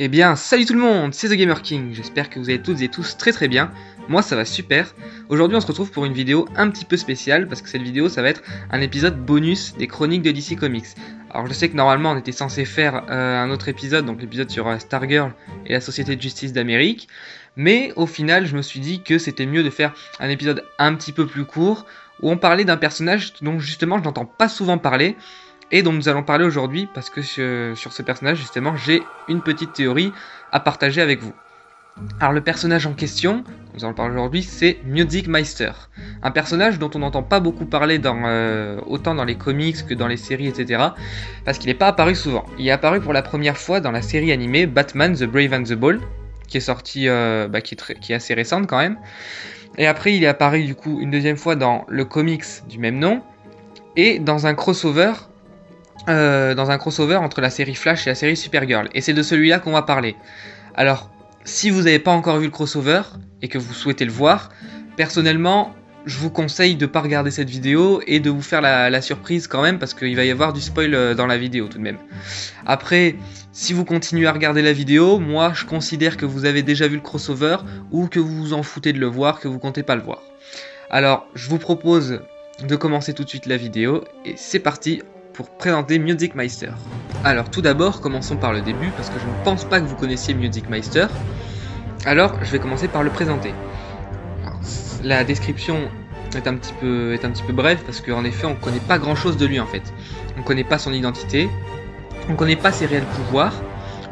Eh bien, salut tout le monde, c'est The Gamer King, j'espère que vous allez toutes et tous très bien. Moi ça va super. Aujourd'hui on se retrouve pour une vidéo un petit peu spéciale, parce que cette vidéo ça va être un épisode bonus des chroniques de DC Comics. Alors je sais que normalement on était censé faire un autre épisode, donc l'épisode sur Stargirl et la Société de Justice d'Amérique. Mais au final je me suis dit que c'était mieux de faire un épisode un petit peu plus court, où on parlait d'un personnage dont justement je n'entends pas souvent parler, et dont nous allons parler aujourd'hui parce que sur ce personnage justement j'ai une petite théorie à partager avec vous. Alors le personnage en question, dont nous allons parler aujourd'hui, c'est Music Meister. Un personnage dont on n'entend pas beaucoup parler autant dans les comics que dans les séries, etc. Parce qu'il n'est pas apparu souvent. Il est apparu pour la première fois dans la série animée Batman The Brave and the Bold, qui est sortie, qui est assez récente quand même. Et après il est apparu du coup une deuxième fois dans le comics du même nom, et dans un crossover entre la série Flash et la série Supergirl. Et c'est de celui-là qu'on va parler. Alors, si vous n'avez pas encore vu le crossover et que vous souhaitez le voir, personnellement, je vous conseille de ne pas regarder cette vidéo et de vous faire la surprise quand même, parce qu'il va y avoir du spoil dans la vidéo tout de même. Après, si vous continuez à regarder la vidéo, moi je considère que vous avez déjà vu le crossover ou que vous vous en foutez de le voir, que vous comptez pas le voir. Alors, je vous propose de commencer tout de suite la vidéo et c'est parti pour présenter Music Meister. Alors tout d'abord, commençons par le début, parce que je ne pense pas que vous connaissiez Music Meister. Alors je vais commencer par le présenter. Alors, la description est un petit peu brève, parce qu'en effet on ne connaît pas grand chose de lui en fait. On ne connaît pas son identité, on ne connaît pas ses réels pouvoirs,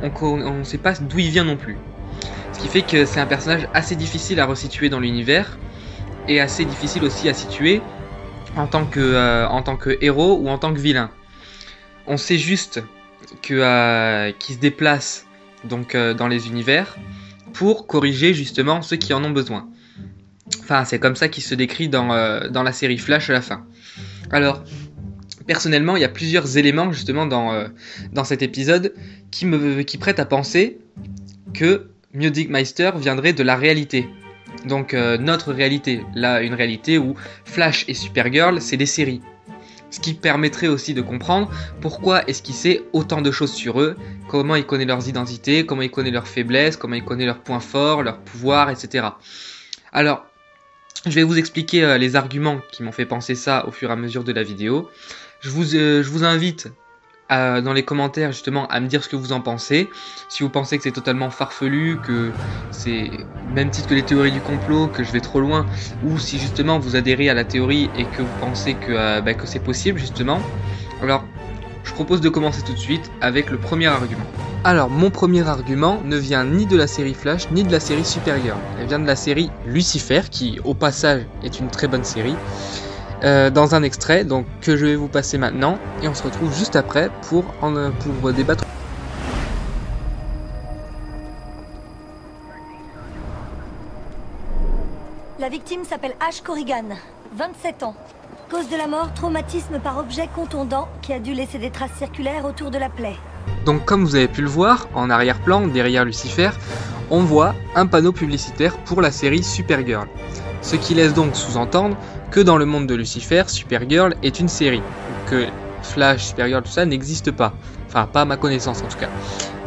on ne sait pas d'où il vient non plus. Ce qui fait que c'est un personnage assez difficile à resituer dans l'univers, et assez difficile aussi à situer en tant que héros ou en tant que vilain. On sait juste qu'il se déplace donc dans les univers pour corriger justement ceux qui en ont besoin. Enfin, c'est comme ça qu'il se décrit dans la série Flash à la fin. Alors, personnellement, il y a plusieurs éléments justement dans cet épisode qui prêtent à penser que Music Meister viendrait de la réalité. Donc notre réalité, là une réalité où Flash et Supergirl c'est des séries. Ce qui permettrait aussi de comprendre pourquoi est-ce qu'il sait autant de choses sur eux, comment il connaît leurs identités, comment il connaît leurs faiblesses, comment il connaît leurs points forts, leurs pouvoirs, etc. Alors, je vais vous expliquer les arguments qui m'ont fait penser ça au fur et à mesure de la vidéo. Je vous invite dans les commentaires justement à me dire ce que vous en pensez, si vous pensez que c'est totalement farfelu, que c'est même titre que les théories du complot, que je vais trop loin, ou si justement vous adhérez à la théorie et que vous pensez que c'est possible justement. Alors je propose de commencer tout de suite avec le premier argument. Alors mon premier argument ne vient ni de la série Flash ni de la série Supergirl, elle vient de la série Lucifer, qui au passage est une très bonne série. Dans un extrait donc que je vais vous passer maintenant, et on se retrouve juste après pour débattre. La victime s'appelle Ash Corrigan, 27 ans. Cause de la mort, traumatisme par objet contondant qui a dû laisser des traces circulaires autour de la plaie. Donc comme vous avez pu le voir, en arrière-plan, derrière Lucifer, on voit un panneau publicitaire pour la série Supergirl. Ce qui laisse donc sous-entendre que dans le monde de Lucifer, Supergirl est une série, que Flash, Supergirl, tout ça n'existe pas. Enfin, pas à ma connaissance en tout cas.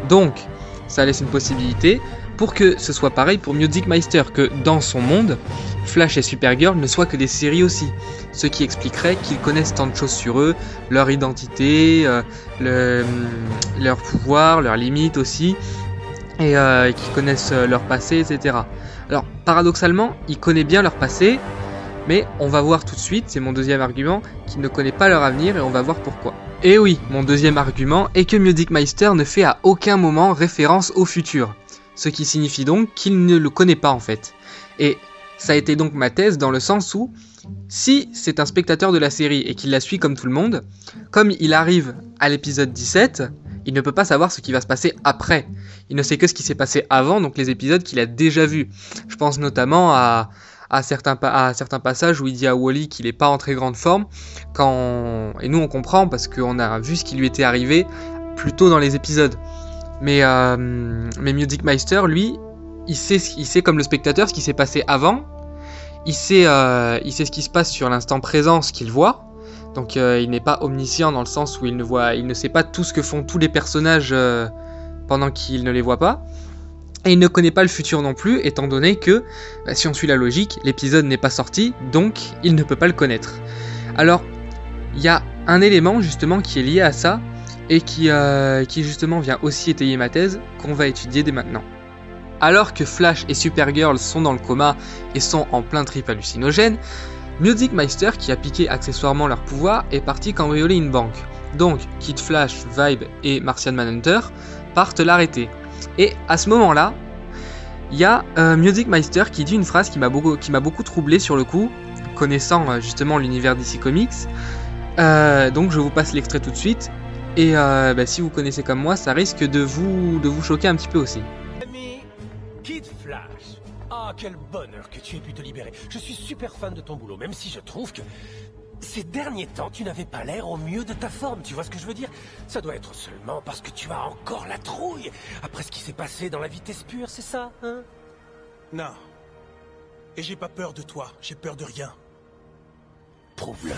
Donc, ça laisse une possibilité pour que ce soit pareil pour Music Meister, que dans son monde, Flash et Supergirl ne soient que des séries aussi. Ce qui expliquerait qu'ils connaissent tant de choses sur eux, leur identité, leur pouvoir, leurs limites aussi, et qu'ils connaissent leur passé, etc. Alors, paradoxalement, il connaît bien leur passé, mais on va voir tout de suite, c'est mon deuxième argument, qu'il ne connaît pas leur avenir, et on va voir pourquoi. Et oui, mon deuxième argument est que Music Meister ne fait à aucun moment référence au futur, ce qui signifie donc qu'il ne le connaît pas en fait. Et ça a été donc ma thèse dans le sens où, si c'est un spectateur de la série et qu'il la suit comme tout le monde, comme il arrive à l'épisode 17, il ne peut pas savoir ce qui va se passer après. Il ne sait que ce qui s'est passé avant, donc les épisodes qu'il a déjà vus. Je pense notamment à certains passages où il dit à Wally qu'il n'est pas en très grande forme, et nous on comprend parce qu'on a vu ce qui lui était arrivé plus tôt dans les épisodes. Mais Music Meister, lui, il sait comme le spectateur ce qui s'est passé avant, il sait ce qui se passe sur l'instant présent, ce qu'il voit. Donc il n'est pas omniscient dans le sens où il ne sait pas tout ce que font tous les personnages pendant qu'il ne les voit pas. Et il ne connaît pas le futur non plus, étant donné que, si on suit la logique, l'épisode n'est pas sorti, donc il ne peut pas le connaître. Alors, il y a un élément justement qui est lié à ça, et qui justement vient aussi étayer ma thèse, qu'on va étudier dès maintenant. Alors que Flash et Supergirl sont dans le coma et sont en plein trip hallucinogène, Music Meister, qui a piqué accessoirement leur pouvoir, est parti cambrioler une banque. Donc, Kid Flash, Vibe et Martian Manhunter partent l'arrêter. Et à ce moment-là, il y a Music Meister qui dit une phrase qui m'a beaucoup troublé sur le coup, connaissant justement l'univers DC Comics. Donc je vous passe l'extrait tout de suite. Et si vous connaissez comme moi, ça risque de vous choquer un petit peu aussi. Ami, Kid Flash. Ah, quel bonheur que tu aies pu te libérer. Je suis super fan de ton boulot, même si je trouve que ces derniers temps, tu n'avais pas l'air au mieux de ta forme. Tu vois ce que je veux dire? Ça doit être seulement parce que tu as encore la trouille après ce qui s'est passé dans la vitesse pure, c'est ça, hein? Non. Et j'ai pas peur de toi, j'ai peur de rien. Prouve-le.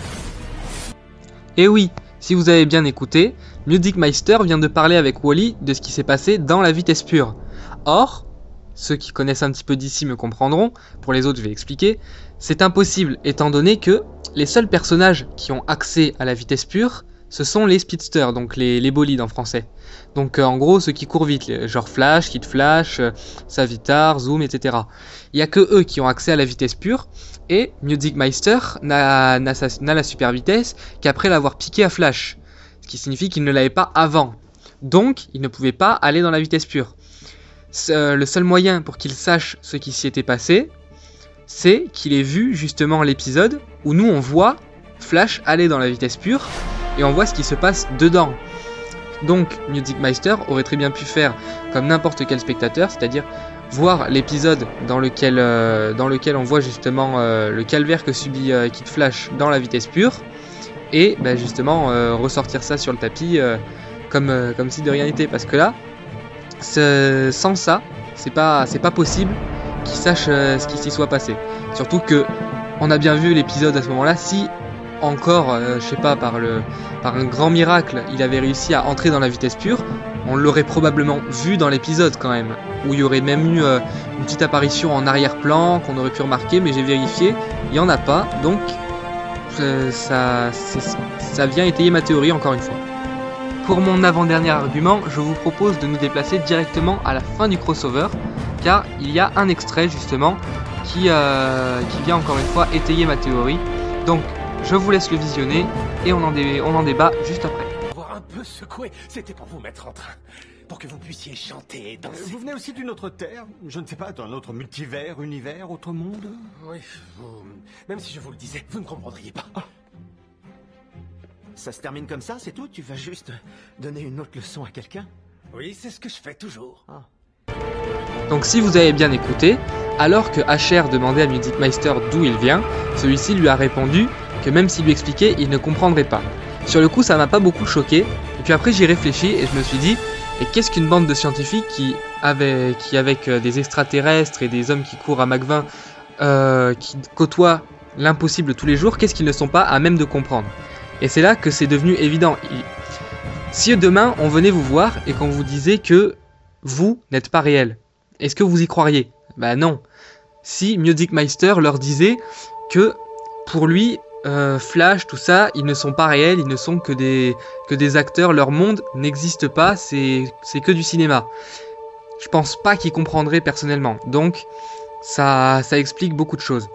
Et oui, si vous avez bien écouté, Music Meister vient de parler avec Wally de ce qui s'est passé dans la vitesse pure. Or, ceux qui connaissent un petit peu d'ici me comprendront, pour les autres je vais expliquer, c'est impossible étant donné que les seuls personnages qui ont accès à la vitesse pure, ce sont les speedsters, donc les bolides en français. Donc en gros ceux qui courent vite, genre Flash, Kid Flash, Savitar, Zoom, etc. Il n'y a que eux qui ont accès à la vitesse pure, et Music Meister n'a la super vitesse qu'après l'avoir piqué à Flash, ce qui signifie qu'il ne l'avait pas avant. Donc il ne pouvait pas aller dans la vitesse pure. Le seul moyen pour qu'il sache ce qui s'y était passé, c'est qu'il ait vu justement l'épisode où nous on voit Flash aller dans la vitesse pure et on voit ce qui se passe dedans. Donc Music Meister aurait très bien pu faire comme n'importe quel spectateur, c'est-à-dire voir l'épisode dans lequel on voit justement le calvaire que subit Kid Flash dans la vitesse pure et justement ressortir ça sur le tapis comme si de rien n'était, parce que là sans ça c'est pas possible qu'il sache ce qui s'y soit passé. Surtout que on a bien vu l'épisode à ce moment-là. Si encore, je sais pas, par un grand miracle, il avait réussi à entrer dans la vitesse pure, on l'aurait probablement vu dans l'épisode quand même, où il y aurait même eu une petite apparition en arrière-plan qu'on aurait pu remarquer, mais j'ai vérifié, il n'y en a pas, donc ça vient étayer ma théorie encore une fois. Pour mon avant-dernier argument, je vous propose de nous déplacer directement à la fin du crossover, car il y a un extrait justement qui vient encore une fois étayer ma théorie. Donc je vous laisse le visionner et on en débat juste après. Avoir un peu secoué, c'était pour vous mettre en train, pour que vous puissiez chanter et danser. Vous venez aussi d'une autre terre, je ne sais pas, d'un autre multivers, univers, autre monde? Oui, même si je vous le disais, vous ne comprendriez pas. Ah. Ça se termine comme ça, c'est tout? Tu vas juste donner une autre leçon à quelqu'un? Oui, c'est ce que je fais toujours. Ah. Donc si vous avez bien écouté, alors que HR demandait à Music Meister d'où il vient, celui-ci lui a répondu que même s'il lui expliquait, il ne comprendrait pas. Sur le coup, ça m'a pas beaucoup choqué, et puis après j'y réfléchis et je me suis dit, et qu'est-ce qu'une bande de scientifiques qui avec des extraterrestres et des hommes qui courent à Mach 20, qui côtoient l'impossible tous les jours, qu'est-ce qu'ils ne sont pas à même de comprendre? Et c'est là que c'est devenu évident. Si demain on venait vous voir et qu'on vous disait que vous n'êtes pas réel, est-ce que vous y croiriez? Bah non. Si Music Meister leur disait que pour lui, Flash, tout ça, ils ne sont pas réels, ils ne sont que des acteurs, leur monde n'existe pas, c'est que du cinéma. Je pense pas qu'ils comprendraient personnellement. Donc ça explique beaucoup de choses.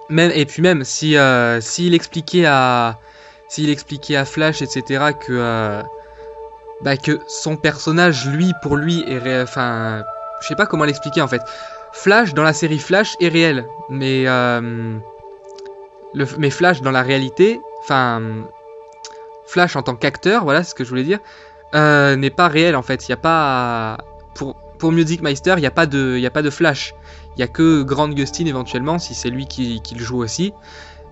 Et puis même s'il expliquait à Flash, etc., que son personnage, pour lui, est réel. Enfin, je sais pas comment l'expliquer en fait. Flash, dans la série Flash, est réel. Mais Flash, dans la réalité, enfin, Flash en tant qu'acteur, voilà, c'est ce que je voulais dire, n'est pas réel en fait. Il y a pas. Pour Music Meister, il n'y a pas de Flash. Il n'y a que Grant Gustin éventuellement, si c'est lui qui le joue aussi.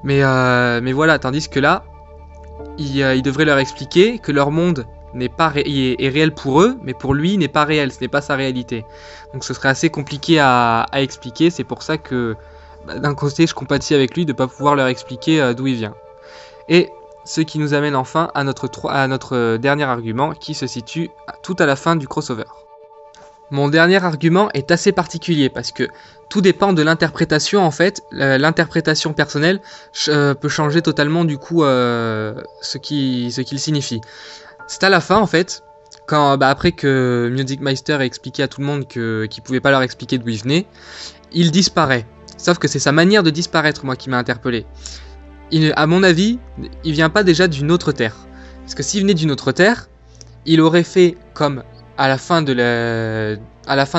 Mais voilà, tandis que là, il devrait leur expliquer que leur monde est réel pour eux, mais pour lui n'est pas réel, ce n'est pas sa réalité. Donc ce serait assez compliqué à expliquer, c'est pour ça que d'un côté je compatis avec lui de ne pas pouvoir leur expliquer d'où il vient. Et Ce qui nous amène enfin à notre dernier argument qui se situe tout à la fin du crossover. Mon dernier argument est assez particulier parce que tout dépend de l'interprétation en fait. L'interprétation personnelle peut changer totalement du coup ce qu'il signifie. C'est à la fin en fait, quand après que Music Meister a expliqué à tout le monde qu'il pouvait pas leur expliquer d'où il venait, il disparaît. Sauf que c'est sa manière de disparaître moi qui m'a interpellé. À mon avis, il vient pas déjà d'une autre terre. Parce que s'il venait d'une autre terre, il aurait fait comme à la fin de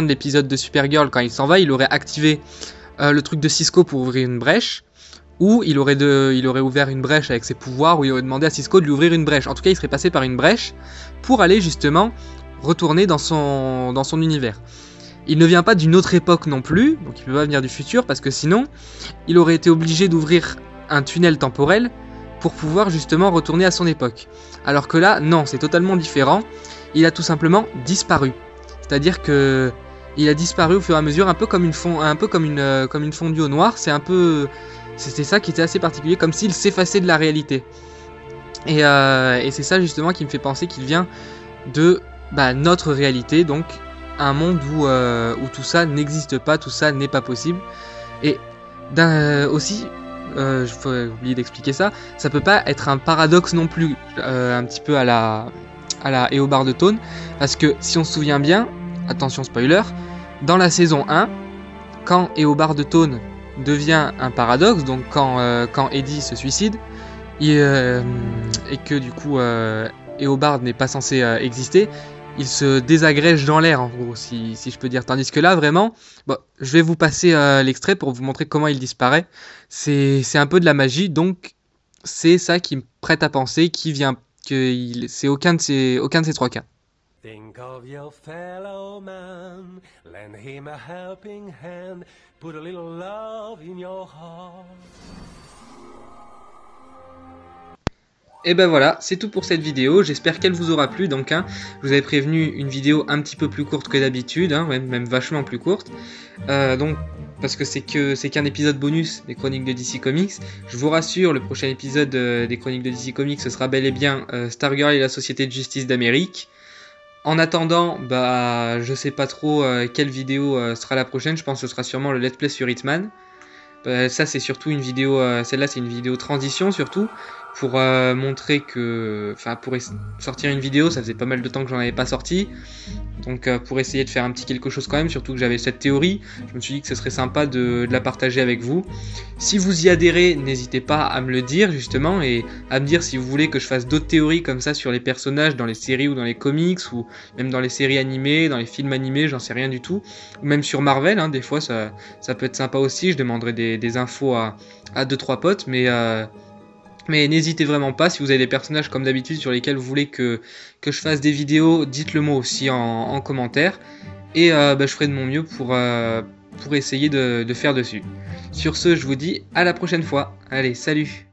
l'épisode de Supergirl, quand il s'en va, il aurait activé le truc de Cisco pour ouvrir une brèche, ou il aurait ouvert une brèche avec ses pouvoirs, ou il aurait demandé à Cisco de lui ouvrir une brèche. En tout cas, il serait passé par une brèche pour aller justement retourner dans son univers. Il ne vient pas d'une autre époque non plus, donc il ne peut pas venir du futur, parce que sinon, il aurait été obligé d'ouvrir un tunnel temporel pour pouvoir justement retourner à son époque. Alors que là, non, c'est totalement différent. Il a tout simplement disparu. C'est-à-dire que il a disparu au fur et à mesure, un peu comme une fondue au noir. C'était ça qui était assez particulier, comme s'il s'effaçait de la réalité. Et c'est ça justement qui me fait penser qu'il vient de notre réalité, donc un monde où tout ça n'existe pas, tout ça n'est pas possible. Et aussi, faut oublier d'expliquer ça peut pas être un paradoxe non plus, un petit peu à la Eobard de Thawne, parce que si on se souvient bien, attention spoiler, dans la saison 1, quand Eobard de Thawne devient un paradoxe, donc quand Eddie se suicide, et que du coup Eobard n'est pas censé exister, il se désagrège dans l'air en gros, si je peux dire. Tandis que là vraiment, je vais vous passer l'extrait pour vous montrer comment il disparaît. C'est un peu de la magie, donc c'est ça qui me prête à penser c'est aucun de ces trois cas. Think of your fellow man, lend him a helping hand, put a little love in your heart. Et ben voilà, c'est tout pour cette vidéo, j'espère qu'elle vous aura plu. Donc je vous avais prévenu une vidéo un petit peu plus courte que d'habitude, même vachement plus courte, donc parce que c'est qu'un épisode bonus des Chroniques de DC Comics. Je vous rassure, le prochain épisode des Chroniques de DC Comics, ce sera bel et bien Stargirl et la Société de Justice d'Amérique. En attendant, je sais pas trop quelle vidéo sera la prochaine. Je pense que ce sera sûrement le Let's Play sur Hitman. Ça c'est surtout une vidéo, celle-là c'est une vidéo transition surtout, pour montrer que, pour sortir une vidéo, ça faisait pas mal de temps que j'en avais pas sorti, donc pour essayer de faire un petit quelque chose quand même, surtout que j'avais cette théorie, je me suis dit que ce serait sympa de la partager avec vous. Si vous y adhérez, n'hésitez pas à me le dire justement, et à me dire si vous voulez que je fasse d'autres théories comme ça sur les personnages dans les séries ou dans les comics, ou même dans les séries animées, dans les films animés, j'en sais rien du tout, ou même sur Marvel, des fois ça peut être sympa aussi. Je demanderai des infos à 2-3 potes, mais n'hésitez vraiment pas. Si vous avez des personnages comme d'habitude sur lesquels vous voulez que je fasse des vidéos, dites-le moi aussi en commentaire, et je ferai de mon mieux pour essayer de faire dessus. Sur ce, je vous dis à la prochaine fois. Allez, salut!